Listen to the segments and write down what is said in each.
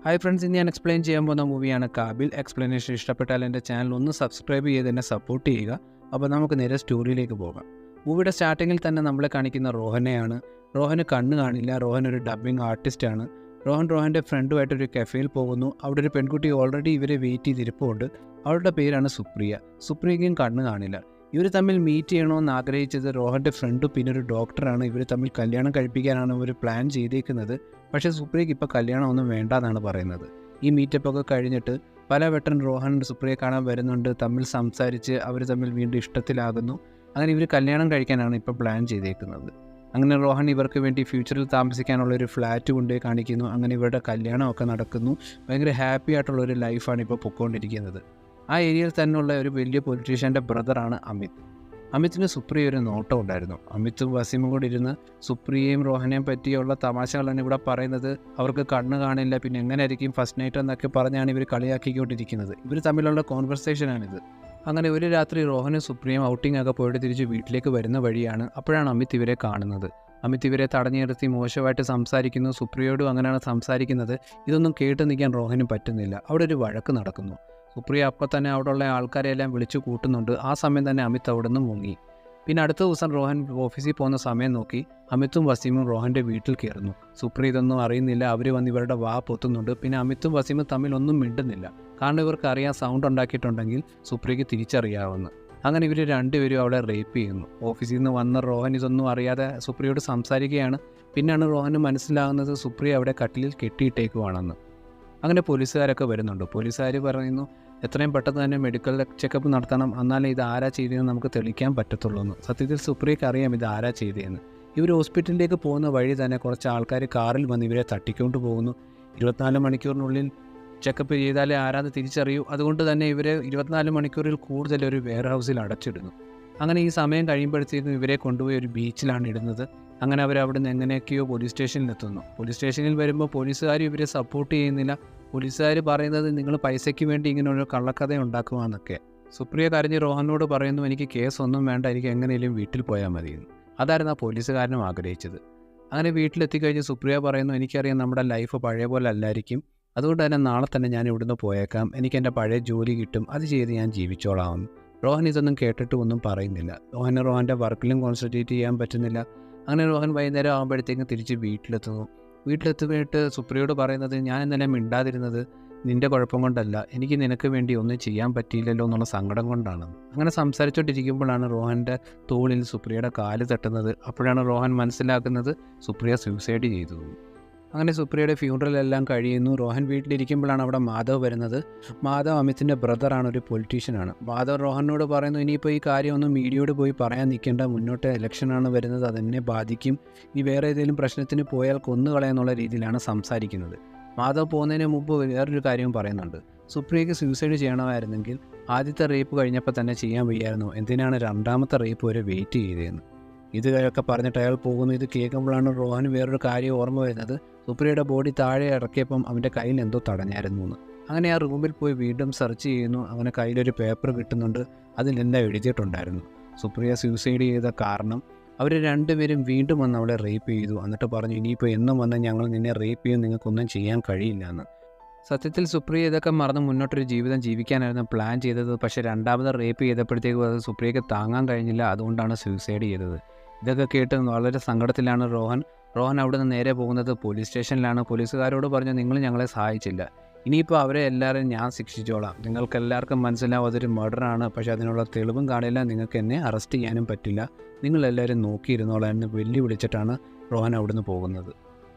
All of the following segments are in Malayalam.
ഹായ് ഫ്രണ്ട്സ്, ഇന്ന് ഞാൻ എക്സ്പ്ലെയിൻ ചെയ്യാൻ പോകുന്ന മൂവിയാണ് കാബിൽ. എക്സ്പ്ലനേഷൻ ഇഷ്ടപ്പെട്ടാൽ എൻ്റെ ചാനൽ ഒന്ന് സബ്സ്ക്രൈബ് ചെയ്ത് എന്നെ സപ്പോർട്ട് ചെയ്യുക. അപ്പോൾ നമുക്ക് നേരെ സ്റ്റോറിയിലേക്ക് പോകാം. മൂവിയുടെ സ്റ്റാർട്ടിങ്ങിൽ തന്നെ നമ്മളെ കാണിക്കുന്ന റോഹനെയാണ്. റോഹന് കണ്ണ് കാണില്ല. റോഹൻ ഒരു ഡബ്ബിംഗ് ആർട്ടിസ്റ്റാണ്. റോഹൻ്റെ ഫ്രണ്ടുമായിട്ടൊരു കഫേയിൽ പോകുന്നു. അവിടെ ഒരു പെൺകുട്ടി ഓൾറെഡി ഇവരെ വെയിറ്റ് ചെയ്തിരിപ്പുണ്ട്. അവളുടെ പേരാണ് സുപ്രിയ. സുപ്രിയയ്ക്കും കണ്ണ് കാണില്ല. ഇവർ തമ്മിൽ മീറ്റ് ചെയ്യണമെന്ന് ആഗ്രഹിച്ചത് റോഹൻ്റെ ഫ്രണ്ടും പിന്നെ ഒരു ഡോക്ടറാണ്. ഇവർ തമ്മിൽ കല്യാണം കഴിപ്പിക്കാനാണ് ഇവർ പ്ലാൻ ചെയ്തേക്കുന്നത്. പക്ഷേ സുപ്രിയയ്ക്ക് ഇപ്പോൾ കല്യാണമൊന്നും വേണ്ടെന്നാണ് പറയുന്നത്. ഈ മീറ്റപ്പൊക്കെ കഴിഞ്ഞിട്ട് പലവട്ടം റോഹൻ സുപ്രിയയെ കാണാൻ വരുന്നുണ്ട്. തമ്മിൽ സംസാരിച്ച് അവർ തമ്മിൽ വീണ്ടും ഇഷ്ടത്തിലാകുന്നു. അങ്ങനെ ഇവർ കല്യാണം കഴിക്കാനാണ് ഇപ്പോൾ പ്ലാൻ ചെയ്തേക്കുന്നത്. അങ്ങനെ റോഹൻ ഇവർക്ക് വേണ്ടി ഫ്യൂച്ചറിൽ താമസിക്കാനുള്ള ഒരു ഫ്ലാറ്റ് കൊണ്ടുപോയി കാണിക്കുന്നു. അങ്ങനെ ഇവരുടെ കല്യാണമൊക്കെ നടക്കുന്നു. ഭയങ്കര ഹാപ്പി ആയിട്ടുള്ളൊരു ലൈഫാണ് ഇപ്പോൾ പൊയ്ക്കൊണ്ടിരിക്കുന്നത്. ആ ഏരിയയിൽ തന്നെയുള്ള ഒരു വലിയ പൊളിറ്റീഷ്യൻ്റെ ബ്രദറാണ് അമിത്. അമിത്തിന് സുപ്രിയ ഒരു നോട്ടം ഉണ്ടായിരുന്നു. അമിത്തും വസീമും കൂടി ഇരുന്ന് സുപ്രിയയും റോഹനെയും പറ്റിയുള്ള തമാശകളാണ് ഇവിടെ പറയുന്നത്. അവർക്ക് കണ്ണ് കാണില്ല, പിന്നെ എങ്ങനെയായിരിക്കും ഫസ്റ്റ് നൈറ്റ് എന്നൊക്കെ പറഞ്ഞാണ് ഇവർ കളിയാക്കിക്കൊണ്ടിരിക്കുന്നത്. ഇവർ തമ്മിലുള്ള കോൺവെർസേഷനാണിത്. അങ്ങനെ ഒരു രാത്രി റോഹനും സുപ്രിയയും ഔട്ടിംഗ് ഒക്കെ പോയിട്ട് തിരിച്ച് വീട്ടിലേക്ക് വരുന്ന വഴിയാണ്. അപ്പോഴാണ് അമിത് ഇവരെ കാണുന്നത്. അമിത് ഇവരെ തടഞ്ഞു നിർത്തി മോശമായിട്ട് സംസാരിക്കുന്നു. സുപ്രിയയോടും അങ്ങനെയാണ് സംസാരിക്കുന്നത്. ഇതൊന്നും കേട്ട് നിൽക്കാൻ റോഹനും പറ്റുന്നില്ല. അവിടെ ഒരു വഴക്ക് നടക്കുന്നു. സുപ്രിയ അപ്പം തന്നെ അവിടെയുള്ള ആൾക്കാരെല്ലാം വിളിച്ചു കൂട്ടുന്നുണ്ട്. ആ സമയം തന്നെ അമിത് അവിടെ നിന്ന് മുങ്ങി. പിന്നെ അടുത്ത ദിവസം റോഹൻ ഓഫീസിൽ പോകുന്ന സമയം നോക്കി അമിത്തും വസീമും റോഹൻ്റെ വീട്ടിൽ കയറുന്നു. സുപ്രിയ ഇതൊന്നും അറിയുന്നില്ല. അവർ വന്ന് ഇവരുടെ വാ പൊത്തുന്നുണ്ട്. പിന്നെ അമിത്തും വസീമും തമ്മിൽ ഒന്നും മിണ്ടുന്നില്ല. കാരണം ഇവർക്ക് അറിയാൻ സൗണ്ട് ഉണ്ടാക്കിയിട്ടുണ്ടെങ്കിൽ സുപ്രിയയ്ക്ക് തിരിച്ചറിയാവുന്നു. അങ്ങനെ ഇവർ രണ്ടുപേരും അവളെ റേപ്പ് ചെയ്യുന്നു. ഓഫീസിൽ നിന്ന് വന്ന റോഹൻ ഇതൊന്നും അറിയാതെ സുപ്രിയയോട് സംസാരിക്കുകയാണ്. പിന്നെയാണ് റോഹന് മനസ്സിലാകുന്നത് സുപ്രിയ അവിടെ കട്ടിലിൽ കെട്ടിയിട്ടേക്കുവാണെന്ന്. അങ്ങനെ പോലീസുകാരൊക്കെ വരുന്നുണ്ട്. പോലീസുകാർ പറയുന്നു എത്രയും പെട്ടെന്ന് തന്നെ മെഡിക്കൽ ചെക്കപ്പ് നടത്തണം, എന്നാലേ ഇത് ആരാ ചെയ്തതെന്ന് നമുക്ക് തെളിയിക്കാൻ പറ്റത്തുള്ളൂ എന്ന്. സത്യത്തിൽ സുപ്രിയയ്ക്ക് അറിയാം ഇത് ആരാ ചെയ്തതെന്ന്. ഇവർ ഹോസ്പിറ്റലിലേക്ക് പോകുന്ന വഴി തന്നെ കുറച്ച് ആൾക്കാർ കാറിൽ വന്ന് ഇവരെ തട്ടിക്കൊണ്ട് പോകുന്നു. 24 മണിക്കൂറിനുള്ളിൽ ചെക്കപ്പ് ചെയ്താലേ ആരാന്ന് തിരിച്ചറിയൂ. അതുകൊണ്ട് തന്നെ ഇവരെ 24 മണിക്കൂറിൽ കൂടുതൽ ഒരു വെയർ ഹൗസിൽ അടച്ചിടുന്നു. അങ്ങനെ ഈ സമയം കഴിയുമ്പോഴത്തേക്കും ഇവരെ കൊണ്ടുപോയി ഒരു ബീച്ചിലാണ് ഇടുന്നത്. അങ്ങനെ അവർ അവിടെ നിന്ന് എങ്ങനെയൊക്കെയോ പോലീസ് സ്റ്റേഷനിലെത്തുന്നു. പോലീസ് സ്റ്റേഷനിൽ വരുമ്പോൾ പോലീസുകാർ ഇവരെ സപ്പോർട്ട് ചെയ്യുന്നില്ല. പോലീസുകാർ പറയുന്നത് നിങ്ങൾ പൈസയ്ക്ക് വേണ്ടി ഇങ്ങനെ ഒരു കള്ളക്കഥ ഉണ്ടാക്കുവാന്നൊക്കെ. സുപ്രിയ കരഞ്ഞ് റോഹനോട് പറയുന്നു എനിക്ക് കേസൊന്നും വേണ്ട, എനിക്ക് എങ്ങനെയും വീട്ടിൽ പോയാൽ മതിയെന്ന്. അതായിരുന്നു ആ പോലീസുകാരനും ആഗ്രഹിച്ചത്. അങ്ങനെ വീട്ടിലെത്തിക്കഴിഞ്ഞ് സുപ്രിയ പറയുന്നു എനിക്കറിയാം നമ്മുടെ ലൈഫ് പഴയ പോലെ അല്ലായിരിക്കും, അതുകൊണ്ട് തന്നെ നാളെ തന്നെ ഞാൻ ഇവിടുന്ന് പോയേക്കാം, എനിക്ക് എൻ്റെ പഴയ ജോലി കിട്ടും, അത് ചെയ്ത് ഞാൻ ജീവിച്ചോളാമെന്ന്. റോഹൻ ഇതൊന്നും കേട്ടിട്ട് ഒന്നും പറയുന്നില്ല. റോഹൻ്റെ വർക്കിലും കോൺസെൻട്രേറ്റ് ചെയ്യാൻ പറ്റുന്നില്ല. അങ്ങനെ റോഹൻ വൈകുന്നേരം ആകുമ്പോഴത്തേക്കും തിരിച്ച് വീട്ടിലെത്തുമ്പോഴായിട്ട് സുപ്രിയയോട് പറയുന്നത് ഞാൻ ഇന്നലെ മിണ്ടാതിരുന്നത് നിൻ്റെ കുഴപ്പം കൊണ്ടല്ല, എനിക്ക് നിനക്ക് വേണ്ടി ഒന്നും ചെയ്യാൻ പറ്റിയില്ലല്ലോ എന്നുള്ള സങ്കടം കൊണ്ടാണ്. അങ്ങനെ സംസാരിച്ചുകൊണ്ടിരിക്കുമ്പോഴാണ് റോഹൻ്റെ തോളിൽ സുപ്രിയയുടെ കാല് തട്ടുന്നത്. അപ്പോഴാണ് റോഹൻ മനസ്സിലാക്കുന്നത് സുപ്രിയ സൂസൈഡ് ചെയ്തു. അങ്ങനെ സുപ്രിയയുടെ ഫ്യൂണറലെല്ലാം കഴിയുന്നു. റോഹൻ വീട്ടിലിരിക്കുമ്പോഴാണ് അവിടെ മാധവ് വരുന്നത്. മാധവ് അമിത്തിൻ്റെ ബ്രദറാണ്, ഒരു പൊളിറ്റീഷ്യനാണ്. മാധവ് റോഹനോട് പറയുന്നു ഇനിയിപ്പോൾ ഈ കാര്യമൊന്നും മീഡിയയോട് പോയി പറയാൻ നിൽക്കേണ്ട, മുന്നോട്ട് ഇലക്ഷനാണ് വരുന്നത്, അതെന്നെ ബാധിക്കും, ഈ വേറെ ഏതെങ്കിലും പ്രശ്നത്തിന് പോയാൽ കൊന്നുകളയെന്നുള്ള രീതിയിലാണ് സംസാരിക്കുന്നത്. മാധവ് പോകുന്നതിന് മുമ്പ് വേറൊരു കാര്യവും പറയുന്നുണ്ട്. സുപ്രിയയ്ക്ക് സൂസൈഡ് ചെയ്യണമായിരുന്നെങ്കിൽ ആദ്യത്തെ റേപ്പ് കഴിഞ്ഞപ്പോൾ തന്നെ ചെയ്യാൻ വയ്യായിരുന്നു, എന്തിനാണ് രണ്ടാമത്തെ റേപ്പ് വരെ വെയിറ്റ് ചെയ്തതെന്ന്. ഇതൊക്കെ പറഞ്ഞിട്ട് അയാൾ പോകുന്നു. ഇത് കേൾക്കുമ്പോഴാണ് റോഹന് വേറൊരു കാര്യം ഓർമ്മ വരുന്നത്. സുപ്രിയയുടെ ബോഡി താഴെ ഇറക്കിയപ്പം അവൻ്റെ കയ്യിൽ എന്തോ തടഞ്ഞായിരുന്നു എന്ന്. അങ്ങനെ ആ റൂമിൽ പോയി വീണ്ടും സെർച്ച് ചെയ്യുന്നു. അവനെ കയ്യിലൊരു പേപ്പർ കിട്ടുന്നുണ്ട്. അതിലെല്ലാം എഴുതിയിട്ടുണ്ടായിരുന്നു സുപ്രിയ സൂസൈഡ് ചെയ്ത കാരണം. അവർ രണ്ടുപേരും വീണ്ടും വന്ന് അവളെ റേപ്പ് ചെയ്തു. എന്നിട്ട് പറഞ്ഞു ഇനിയിപ്പോൾ എന്നും വന്ന് ഞങ്ങൾ നിന്നെ റേപ്പ് ചെയ്യും, നിങ്ങൾക്കൊന്നും ചെയ്യാൻ കഴിയില്ല എന്ന്. സത്യത്തിൽ സുപ്രിയ ഇതൊക്കെ മറന്ന് മുന്നോട്ടൊരു ജീവിതം ജീവിക്കാനായിരുന്നു പ്ലാൻ ചെയ്തത്. പക്ഷേ രണ്ടാമത് റേപ്പ് ചെയ്തപ്പോഴത്തേക്കും അത് സുപ്രിയയ്ക്ക് താങ്ങാൻ കഴിഞ്ഞില്ല. അതുകൊണ്ടാണ് സൂസൈഡ് ചെയ്തത്. ഇതൊക്കെ കേട്ട് വളരെ സങ്കടത്തിലാണ് റോഹൻ. അവിടെ നിന്ന് നേരെ പോകുന്നത് പോലീസ് സ്റ്റേഷനിലാണ്. പോലീസുകാരോട് പറഞ്ഞു നിങ്ങൾ ഞങ്ങളെ സഹായിച്ചില്ല, ഇനിയിപ്പോൾ അവരെ എല്ലാവരും ഞാൻ ശിക്ഷിച്ചോളാം, നിങ്ങൾക്ക് എല്ലാവർക്കും മനസ്സിലാവും അതൊരു മർഡറാണ്, പക്ഷേ അതിനുള്ള തെളിവും കാണില്ല, നിങ്ങൾക്ക് എന്നെ അറസ്റ്റ് ചെയ്യാനും പറ്റില്ല, നിങ്ങളെല്ലാവരും നോക്കിയിരുന്നോളാം എന്ന് വെല്ലുവിളിച്ചിട്ടാണ് റോഹൻ അവിടുന്ന് പോകുന്നത്.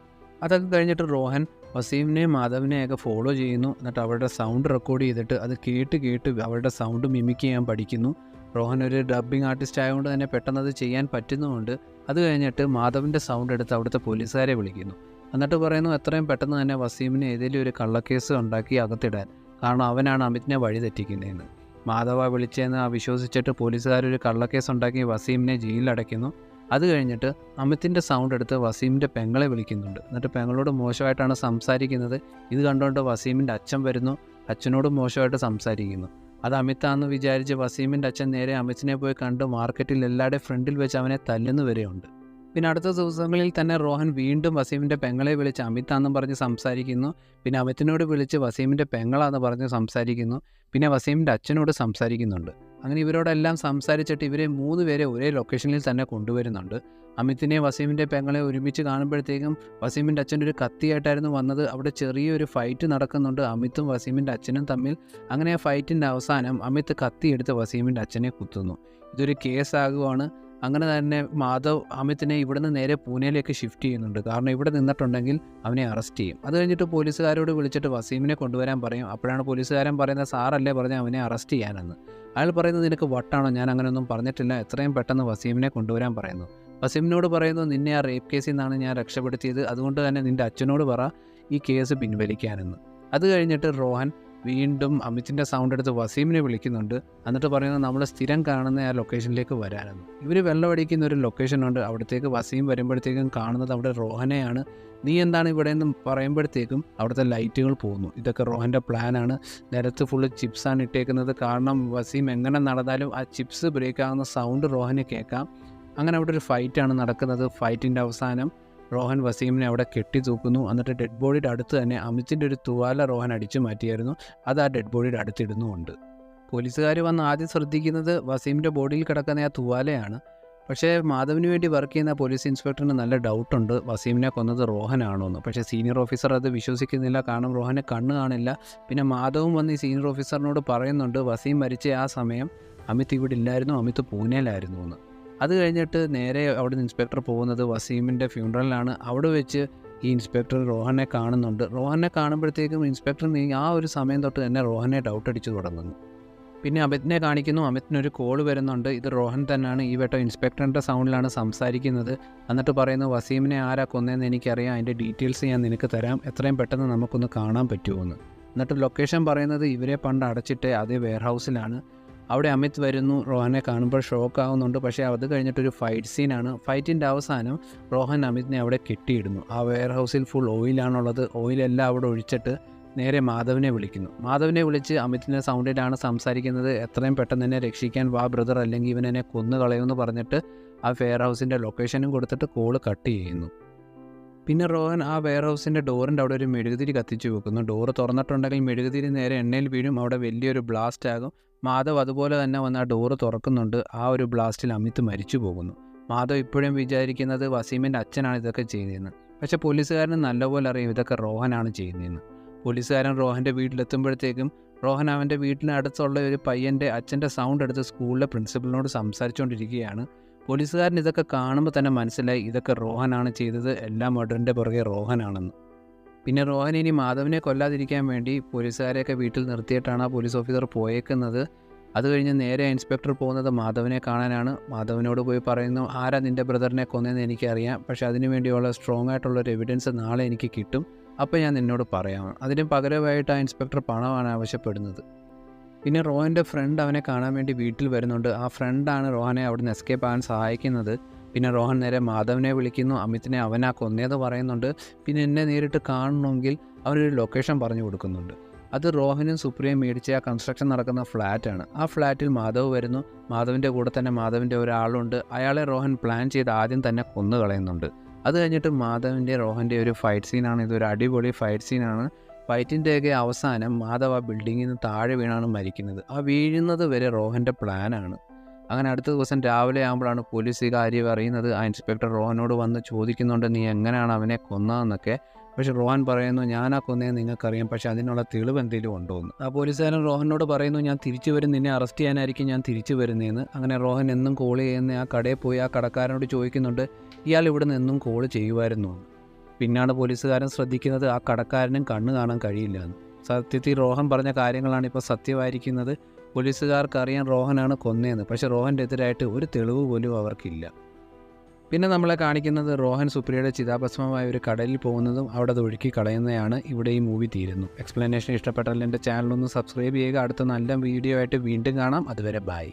അതൊക്കെ കഴിഞ്ഞിട്ട് റോഹൻ വസീമിനെയും മാധവിനെയൊക്കെ ഫോളോ ചെയ്യുന്നു. എന്നിട്ട് അവരുടെ സൗണ്ട് റെക്കോർഡ് ചെയ്തിട്ട് അത് കേട്ട് അവരുടെ സൗണ്ട് മിമിക് ചെയ്യാൻ പഠിക്കുന്നു. റോഹൻ ഒരു ഡബ്ബിംഗ് ആർട്ടിസ്റ്റ് ആയതുകൊണ്ട് തന്നെ പെട്ടെന്ന് അത് ചെയ്യാൻ പറ്റുന്നുമുണ്ട്. അത് കഴിഞ്ഞിട്ട് മാധവിൻ്റെ സൗണ്ട് എടുത്ത് അവിടുത്തെ പോലീസുകാരെ വിളിക്കുന്നു. എന്നിട്ട് പറയുന്നു എത്രയും പെട്ടെന്ന് തന്നെ വസീമിനെ ഏതെങ്കിലും ഒരു കള്ളക്കേസ് ഉണ്ടാക്കി അകത്തിടാൻ, കാരണം അവനാണ് അമിതിനെ വഴി തെറ്റിക്കുന്നതെന്ന്. മാധവ വിളിച്ചതെന്ന് വിശ്വസിച്ചിട്ട് പോലീസുകാരൊരു കള്ളക്കേസ് ഉണ്ടാക്കി വസീമിനെ ജയിലിലടയ്ക്കുന്നു. അത് കഴിഞ്ഞിട്ട് അമിത്തിൻ്റെ സൗണ്ട് എടുത്ത് വസീമിൻ്റെ പെങ്ങളെ വിളിക്കുന്നുണ്ട്. എന്നിട്ട് പെങ്ങളോട് മോശമായിട്ടാണ് സംസാരിക്കുന്നത്. ഇത് കണ്ടുകൊണ്ട് വസീമിൻ്റെ അച്ഛൻ വരുന്നു. അച്ഛനോട് മോശമായിട്ട് സംസാരിക്കുന്നു. അത് അമിത്താണെന്ന് വിചാരിച്ച് വസീമിൻ്റെ അച്ഛൻ നേരെ അമിത്തിനെ പോയി കണ്ട് മാർക്കറ്റിൽ എല്ലാവരുടെയും ഫ്രണ്ടിൽ വെച്ച് അവനെ തല്ലുന്നു വരെയുണ്ട്. പിന്നെ അടുത്ത ദിവസങ്ങളിൽ തന്നെ റോഹൻ വീണ്ടും വസീമിൻ്റെ പെങ്ങളെ വിളിച്ച് അമിതാണെന്ന് പറഞ്ഞ് സംസാരിക്കുന്നു. പിന്നെ അമിത്തിനോട് വിളിച്ച് വസീമിൻ്റെ പെങ്ങളാന്ന് പറഞ്ഞ് സംസാരിക്കുന്നു. പിന്നെ വസീമിൻ്റെ അച്ഛനോട് സംസാരിക്കുന്നുണ്ട്. അങ്ങനെ ഇവരോടെല്ലാം സംസാരിച്ചിട്ട് ഇവരെ 3 പേരെ ഒരേ ലൊക്കേഷനിൽ തന്നെ കൊണ്ടുവരുന്നുണ്ട്. അമിത്തിനെ വസീമിൻ്റെ പെങ്ങളെ ഒരുമിച്ച് കാണുമ്പോഴത്തേക്കും വസീമിൻ്റെ അച്ഛൻ്റെ ഒരു കത്തിയായിട്ടായിരുന്നു വന്നത്. അവിടെ ചെറിയൊരു ഫൈറ്റ് നടക്കുന്നുണ്ട് അമിത്തും വസീമിൻ്റെ അച്ഛനും തമ്മിൽ. അങ്ങനെ ആ ഫൈറ്റിൻ്റെ അവസാനം അമിത്ത് കത്തിയെടുത്ത് വസീമിൻ്റെ അച്ഛനെ കുത്തുന്നു. ഇതൊരു കേസാകുവാണ്. അങ്ങനെ തന്നെ മാധവ് അമിത്തിനെ ഇവിടുന്ന് നേരെ പൂനെയിലേക്ക് ഷിഫ്റ്റ് ചെയ്യുന്നുണ്ട്. കാരണം ഇവിടെ നിന്നിട്ടുണ്ടെങ്കിൽ അവനെ അറസ്റ്റ് ചെയ്യും. അത് കഴിഞ്ഞിട്ട് പോലീസുകാരോട് വിളിച്ചിട്ട് വസീമിനെ കൊണ്ടുവരാൻ പറയും. അപ്പോഴാണ് പോലീസുകാരൻ പറയുന്നത്, സാറല്ലേ പറഞ്ഞ അവനെ അറസ്റ്റ് ചെയ്യാനെന്ന്. അയാൾ പറയുന്നത്, നിനക്ക് വട്ടാണോ, ഞാൻ അങ്ങനെയൊന്നും പറഞ്ഞിട്ടില്ല, എത്രയും പെട്ടെന്ന് വസീമിനെ കൊണ്ടുവരാൻ പറയുന്നു. വസീമിനോട് പറയുന്നു, നിന്നെ ആ റേപ്പ് കേസിൽ നിന്നാണ് ഞാൻ രക്ഷപ്പെടുത്തിയത്, അതുകൊണ്ട് തന്നെ നിൻ്റെ അച്ഛനോട് പറ ഈ കേസ് പിൻവലിക്കാനെന്ന്. അത് കഴിഞ്ഞിട്ട് റോഹൻ വീണ്ടും അമിത്തിൻ്റെ സൗണ്ട് എടുത്ത് വസീമിനെ വിളിക്കുന്നുണ്ട്. എന്നിട്ട് പറയുന്നത്, നമ്മൾ സ്ഥിരം കാണുന്ന ആ ലൊക്കേഷനിലേക്ക് വരാനെന്ന്. ഇവർ വെള്ളമടിക്കുന്ന ഒരു ലൊക്കേഷനുണ്ട്. അവിടത്തേക്ക് വസീം വരുമ്പോഴത്തേക്കും കാണുന്നത് അവിടെ റോഹനെയാണ്. നീ എന്താണ് ഇവിടെ നിന്ന് പറയുമ്പോഴത്തേക്കും അവിടുത്തെ ലൈറ്റുകൾ പോകുന്നു. ഇതൊക്കെ റോഹൻ്റെ പ്ലാനാണ്. നിലത്ത് ഫുള്ള് ചിപ്സാണ് ഇട്ടേക്കുന്നത്. കാരണം വസീം എങ്ങനെ നടന്നാലും ആ ചിപ്സ് ബ്രേക്ക് ആകുന്ന സൗണ്ട് റോഹന് കേൾക്കാം. അങ്ങനെ അവിടെ ഒരു ഫൈറ്റാണ് നടക്കുന്നത്. ഫൈറ്റിൻ്റെ അവസാനം റോഹൻ വസീമിനെ അവിടെ കെട്ടി തൂക്കുന്നു. എന്നിട്ട് ഡെഡ് ബോഡിയുടെ അടുത്ത് തന്നെ അമിത്തിൻ്റെ ഒരു തുവാല റോഹൻ അടിച്ചു മാറ്റിയായിരുന്നു. അത് ആ ഡെഡ് ബോഡിയുടെ അടുത്തിടുന്നുമുണ്ട്. പോലീസുകാർ വന്ന് ആദ്യം ശ്രദ്ധിക്കുന്നത് വസീമിൻ്റെ ബോഡിയിൽ കിടക്കുന്ന ആ തുവാലയാണ്. പക്ഷേ മാധവിന് വേണ്ടി വർക്ക് ചെയ്യുന്ന പോലീസ് ഇൻസ്പെക്ടറിന് നല്ല ഡൗട്ടുണ്ട് വസീമിനെ കൊന്നത് റോഹനാണോ എന്ന്. പക്ഷേ സീനിയർ ഓഫീസർ അത് വിശ്വസിക്കുന്നില്ല. കാരണം റോഹന് കണ്ണ് കാണില്ല. പിന്നെ മാധവും വന്ന് ഈ സീനിയർ ഓഫീസറിനോട് പറയുന്നുണ്ട്, വസീം മരിച്ച ആ സമയം അമിത് ഇവിടെ ഇല്ലായിരുന്നു, അമിത് പൂനെയിലായിരുന്നു എന്ന്. അത് കഴിഞ്ഞിട്ട് നേരെ അവിടെ നിന്ന് ഇൻസ്പെക്ടർ പോകുന്നത് വസീമിൻ്റെ ഫ്യൂണറലിലാണ്. അവിടെ വെച്ച് ഈ ഇൻസ്പെക്ടർ റോഹനെ കാണുന്നുണ്ട്. റോഹനെ കാണുമ്പോഴത്തേക്കും ഇൻസ്പെക്ടർ ആ ഒരു സമയം തൊട്ട് തന്നെ റോഹനെ ഡൗട്ട് അടിച്ചു തുടങ്ങുന്നു. പിന്നെ അമിത്തിനെ കാണിക്കുന്നു. അമിത്തിനൊരു കോൾ വരുന്നുണ്ട്. ഇത് റോഹൻ തന്നെയാണ്. ഈ വട്ടം ഇൻസ്പെക്ടറിൻ്റെ സൗണ്ടിലാണ് സംസാരിക്കുന്നത്. എന്നിട്ട് പറയുന്നു, വസീമിനെ ആരാ കൊന്നതെന്ന് എനിക്കറിയാം, അതിൻ്റെ ഡീറ്റെയിൽസ് ഞാൻ നിനക്ക് തരാം, എത്രയും പെട്ടെന്ന് നമുക്കൊന്ന് കാണാൻ പറ്റുമെന്ന്. എന്നിട്ട് ലൊക്കേഷൻ പറയുന്നത് ഇവരെ പണ്ട് അടച്ചിട്ട് അതേ വെയർ ഹൗസിലാണ്. അവിടെ അമിത് വരുന്നു. റോഹനെ കാണുമ്പോൾ ഷോക്ക് ആവുന്നുണ്ട്. പക്ഷേ അത് കഴിഞ്ഞിട്ടൊരു ഫൈറ്റ് സീനാണ്. ഫൈറ്റിൻ്റെ അവസാനം റോഹൻ അമിതിനെ അവിടെ കെട്ടിയിടുന്നു. ആ വെയർ ഹൗസിൽ ഫുൾ ഓയിലാണുള്ളത്. ഓയിലെല്ലാം അവിടെ ഒഴിച്ചിട്ട് നേരെ മാധവിനെ വിളിക്കുന്നു. മാധവിനെ വിളിച്ച് അമിതിൻ്റെ സൗണ്ടിലാണ് സംസാരിക്കുന്നത്. എത്രയും പെട്ടെന്ന് തന്നെ രക്ഷിക്കാൻ വാ ബ്രദർ, അല്ലെങ്കിൽ ഇവൻ എന്നെ കൊന്നു കളയുമെന്ന് പറഞ്ഞിട്ട് ആ വെയർ ഹൗസിൻ്റെ ലൊക്കേഷനും കൊടുത്തിട്ട് കോള് കട്ട് ചെയ്യുന്നു. പിന്നെ റോഹൻ ആ വെയർ ഹൗസിൻ്റെ ഡോറിൻ്റെ അവിടെ ഒരു മെഴുകുതിരി കത്തിച്ചു വെക്കുന്നു. ഡോറ് തുറന്നിട്ടുണ്ടെങ്കിൽ മെഴുകുതിരി നേരെ എണ്ണയിൽ വീഴും. അവിടെ വലിയൊരു ബ്ലാസ്റ്റ് ആകും. മാധവ് അതുപോലെ തന്നെ വന്ന് ആ ഡോറ് തുറക്കുന്നുണ്ട്. ആ ഒരു ബ്ലാസ്റ്റിൽ അമിത് മരിച്ചു പോകുന്നു. മാധവ് ഇപ്പോഴും വിചാരിക്കുന്നത് വസീമിൻ്റെ അച്ഛനാണ് ഇതൊക്കെ ചെയ്യുന്നതെന്ന്. പക്ഷേ പോലീസുകാരന് നല്ലപോലെ അറിയാം ഇതൊക്കെ റോഹനാണ് ചെയ്യുന്നതെന്ന്. പോലീസുകാരൻ റോഹൻ്റെ വീട്ടിലെത്തുമ്പോഴത്തേക്കും റോഹൻ അവൻ്റെ വീട്ടിനടുത്തുള്ള ഒരു പയ്യൻ്റെ അച്ഛൻ്റെ സൗണ്ട് എടുത്ത് സ്കൂളിലെ പ്രിൻസിപ്പലിനോട് സംസാരിച്ചുകൊണ്ടിരിക്കുകയാണ്. പോലീസുകാരൻ ഇതൊക്കെ കാണുമ്പോൾ തന്നെ മനസ്സിലായി ഇതൊക്കെ റോഹനാണ് ചെയ്തത്, എല്ലാ മർഡറിൻ്റെ പുറകെ റോഹനാണെന്ന്. പിന്നെ റോഹൻ ഇനി മാധവിനെ കൊല്ലാതിരിക്കാൻ വേണ്ടി പോലീസുകാരെയൊക്കെ വീട്ടിൽ നിർത്തിയിട്ടാണ് ആ പോലീസ് ഓഫീസർ പോയേക്കുന്നത്. അത് കഴിഞ്ഞ് നേരെ ഇൻസ്പെക്ടർ പോകുന്നത് മാധവിനെ കാണാനാണ്. മാധവിനോട് പോയി പറയുന്നു, ആരാ നിൻ്റെ ബ്രദറിനെ കൊന്നതെന്ന് എനിക്കറിയാം, പക്ഷേ അതിനു വേണ്ടിയുള്ള സ്ട്രോങ് ആയിട്ടുള്ളൊരു എവിഡൻസ് നാളെ എനിക്ക് കിട്ടും, അപ്പോൾ ഞാൻ നിന്നോട് പറയാം. അതിന് പകരമായിട്ട് ആ ഇൻസ്പെക്ടർ പണമാണ് ആവശ്യപ്പെടുന്നത്. പിന്നെ റോഹൻ്റെ ഫ്രണ്ട് അവനെ കാണാൻ വേണ്ടി വീട്ടിൽ വരുന്നുണ്ട്. ആ ഫ്രണ്ടാണ് റോഹനെ അവിടെ നിന്ന് എസ്കേപ്പ് ആകാൻ സഹായിക്കുന്നത്. പിന്നെ റോഹൻ നേരെ മാധവിനെ വിളിക്കുന്നു. അമിത്തിനെ അവനാ കൊന്നേന്ന് പറയുന്നുണ്ട്. പിന്നെ എന്നെ നേരിട്ട് കാണണമെങ്കിൽ അവനൊരു ലൊക്കേഷൻ പറഞ്ഞു കൊടുക്കുന്നുണ്ട്. അത് റോഹനും സുപ്രിയയും മേടിച്ച ആ കൺസ്ട്രക്ഷൻ നടക്കുന്ന ഫ്ലാറ്റാണ്. ആ ഫ്ലാറ്റിൽ മാധവ് വരുന്നു. മാധവിൻ്റെ കൂടെ തന്നെ മാധവിൻ്റെ ഒരാളുണ്ട്. അയാളെ റോഹൻ പ്ലാൻ ചെയ്ത് ആദ്യം തന്നെ കൊന്നു കളയുന്നുണ്ട്. അത് കഴിഞ്ഞിട്ട് മാധവിൻ്റെ റോഹൻ്റെ ഒരു ഫൈറ്റ് സീനാണ്. ഇതൊരു അടിപൊളി ഫൈറ്റ് സീനാണ്. ഫൈറ്റിൻ്റെയൊക്കെ അവസാനം മാധവ് ആ ബിൽഡിങ്ങിൽ നിന്ന് താഴെ വീണാണ് മരിക്കുന്നത്. ആ വീഴുന്നത് വരെ റോഹൻ്റെ പ്ലാനാണ്. അങ്ങനെ അടുത്ത ദിവസം രാവിലെ ആകുമ്പോഴാണ് പോലീസ് ഈ കാര്യം അറിയുന്നത്. ആ ഇൻസ്പെക്ടർ റോഹനോട് വന്ന് ചോദിക്കുന്നുണ്ട്, നീ എങ്ങനെയാണ് അവനെ കൊന്നതെന്നൊക്കെ. പക്ഷേ റോഹൻ പറയുന്നു, ഞാനാ കൊന്നതെന്ന് നിങ്ങൾക്കറിയാം, പക്ഷേ അതിനുള്ള തെളിവ് എന്തെങ്കിലും ഉണ്ടോ എന്ന്. ആ പോലീസുകാരൻ റോഹനോട് പറയുന്നു, ഞാൻ തിരിച്ചു വരും, നിന്നെ അറസ്റ്റ് ചെയ്യാനായിരിക്കും ഞാൻ തിരിച്ചു വരുന്നതെന്ന്. അങ്ങനെ റോഹൻ എന്നും കോൾ ചെയ്യുന്ന ആ കടയിൽ പോയി ആ കടക്കാരനോട് ചോദിക്കുന്നുണ്ട്, ഇയാൾ ഇവിടെ നിന്ന് എന്നും കോൾ ചെയ്യുമായിരുന്നു. പിന്നാണ് പോലീസുകാരൻ ശ്രദ്ധിക്കുന്നത് ആ കടക്കാരനും കണ്ണ് കാണാൻ കഴിയില്ല എന്ന്. സത്യത്തിൽ റോഹൻ പറഞ്ഞ കാര്യങ്ങളാണ് ഇപ്പോൾ സത്യമായിരിക്കുന്നത്. പോലീസുകാർക്കറിയാൻ റോഹനാണ് കൊന്നതെന്ന്. പക്ഷേ റോഹൻ്റെ എതിരായിട്ട് ഒരു തെളിവ് പോലും അവർക്കില്ല. പിന്നെ നമ്മളെ കാണിക്കുന്നത് റോഹൻ സുപ്രിയയുടെ ചിതാഭസ്മമായ ഒരു കടലിൽ പോകുന്നതും അവിടെ അത് ഒഴുക്കി കളയുന്നതാണ്. ഇവിടെ ഈ മൂവി തീരുന്നു. എക്സ്പ്ലനേഷൻ ഇഷ്ടപ്പെട്ടാൽ എൻ്റെ ചാനലൊന്ന് സബ്സ്ക്രൈബ് ചെയ്യുക. അടുത്ത നല്ല വീഡിയോ ആയിട്ട് വീണ്ടും കാണാം. അതുവരെ ബൈ.